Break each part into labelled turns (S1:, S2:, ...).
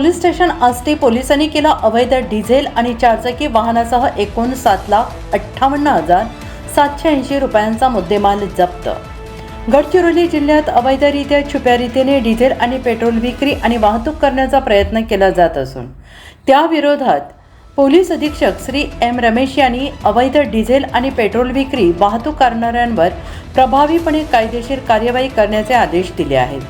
S1: Police station Ashti पोलिसांनी केला अवैध डिझेल आणि चारचाकी वाहनासह एकूण 7,58,780 रुपयांचा मुद्देमाल जप्त। गडचिरोली जिल्ह्यात अवैधरित्या छुप्या रीतीने डिझेल आणि पेट्रोल विक्री आणि वाहतूक करण्याचा प्रयत्न केला जात असून त्याविरोधात पोलीस अधीक्षक श्री एम रमेश यांनी अवैध डिझेल आणि पेट्रोल विक्री वाहतूक करणाऱ्यांवर प्रभावीपणे कायदेशीर कार्यवाही करण्याचे आदेश दिले आहेत।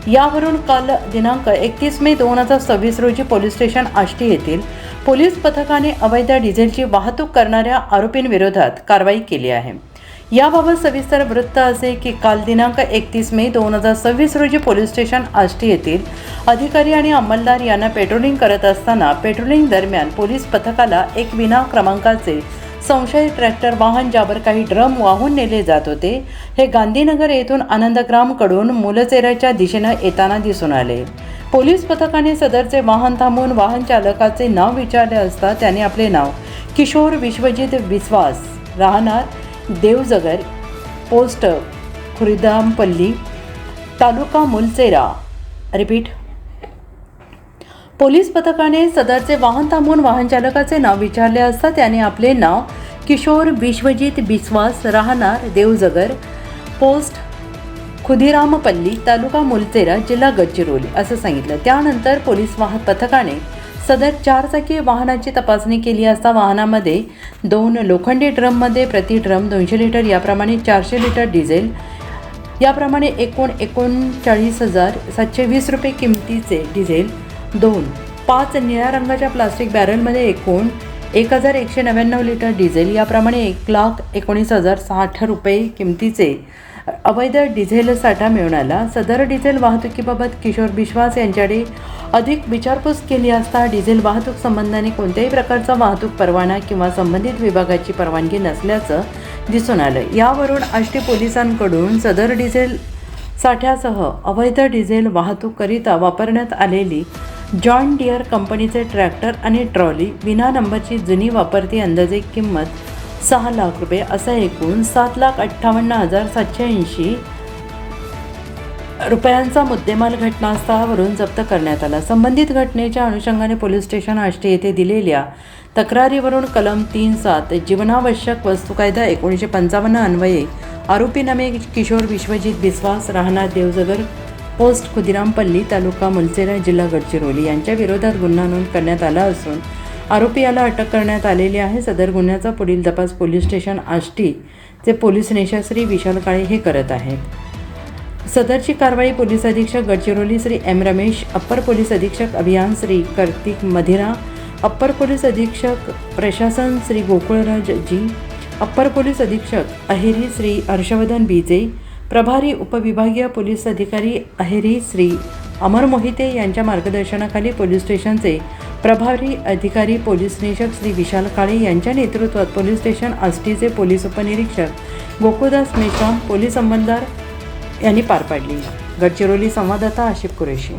S1: यावरून काल दिनांक 31 मे 2026 रोजी पोलीस स्टेशन आष्टी येथील पोलीस पथकाने अवैध डिझेलची वाहतूक करणाऱ्या आरोपींविरोधात कारवाई केली आहे। याबाबत सविस्तर वृत्त असे की काल दिनांक 31 मे 2026 रोजी पोलीस स्टेशन आष्टी येथील अधिकारी आणि अंमलदार यांना पेट्रोलिंग करत असताना पेट्रोलिंग दरम्यान पोलीस पथकाला एक विना क्रमांकाचे संशयित ट्रॅक्टर वाहन ज्यावर काही ड्रम वाहून नेले जात होते हे गांधीनगर येथून आनंदग्रामकडून मुलचेराच्या दिशेने येताना दिसून आले। पोलीस पथकाने सदरचे वाहन थांबवून वाहन चालकाचे नाव विचारले असता त्याने आपले नाव किशोर विश्वजित विश्वास राहणार देवजगर पोस्ट खुरिदामपल्ली तालुका मुलचेरा रिपीट पोलीस पथकाने सदरचे वाहन थांबवून वाहन चालकाचे नाव विचारले असता त्याने आपले नाव किशोर विश्वजित विश्वास राहणार देवजगर पोस्ट खुदिरामपल्ली तालुका मुलचेरा जिल्हा गडचिरोली असं सांगितलं। त्यानंतर पोलीस वाहन पथकाने सदर चारचाकी वाहनाची तपासणी केली असता वाहनामध्ये 2 लोखंडी ड्रममध्ये प्रति ड्रम 200 लिटर याप्रमाणे 400 लिटर डिझेल याप्रमाणे एकूण 39,720 रुपये किमतीचे डिझेल 5 निळ्या रंगाच्या प्लास्टिक बॅरलमध्ये एकूण 1,199 लिटर डिझेल याप्रमाणे 1,19,060 रुपये किमतीचे अवैध डिझेल साठा मिळून आला। सदर डिझेल वाहतुकीबाबत किशोर विश्वास यांच्याकडे अधिक विचारपूस केली असता डिझेल वाहतूक संबंधाने कोणत्याही प्रकारचा वाहतूक परवाना किंवा संबंधित विभागाची परवानगी नसल्याचं दिसून आलं। यावरून आष्टी पोलिसांकडून सदर डिझेल साठ्यासह अवैध डिझेल वाहतूककरिता वापरण्यात आलेली जॉन डियर कंपनीचे ट्रॅक्टर आणि ट्रॉली विना नंबरची जुनी वापरती अंदाजे किंमत 6 लाख रुपये असा एकूण 7,58,780 रुपयांचा मुद्देमाल घटनास्थळावरून जप्त करण्यात आला। संबंधित घटनेच्या अनुषंगाने पोलीस स्टेशन आष्टी येथे दिलेल्या तक्रारीवरून कलम 3(7) जीवनावश्यक वस्तू कायदा 1955 अन्वये आरोपी नामे किशोर विश्वजित विश्वास राहणार देवजगर पोस्ट खुदिरामपल्ली तालुका मुलचेरा जिल्हा गडचिरोली यांच्या विरोधात गुन्हा नोंद करण्यात आला असून आरोपी याला अटक करण्यात आलेली आहे। सदर गुन्ह्याचा पुढील तपास पोलीस स्टेशन आष्टीचे पोलीस निरीक्षक श्री विशाल काळे हे करत आहेत। सदरची कारवाई पोलीस अधीक्षक Gadchiroli Shri M Ramesh, upper police अधीक्षक अभियान श्री कार्तिक मधिरा, अप्पर पोलीस अधीक्षक प्रशासन श्री गोकुळराज जी, अप्पर पोलीस अधीक्षक अहेरी श्री हर्षवर्धन बीजे, प्रभारी उपविभागीय पोलीस अधिकारी अहेरी श्री अमर मोहिते यांच्या मार्गदर्शनाखाली पोलीस स्टेशनचे प्रभारी अधिकारी पोलीस निरीक्षक श्री विशाल काळे यांच्या नेतृत्वात पोलीस स्टेशन आष्टीचे पोलीस उपनिरीक्षक गोकुळदास मेश्राम पोलीस अंमलदार यांनी पार पाडली। गडचिरोली संवाददाता आशिफ कुरेशी।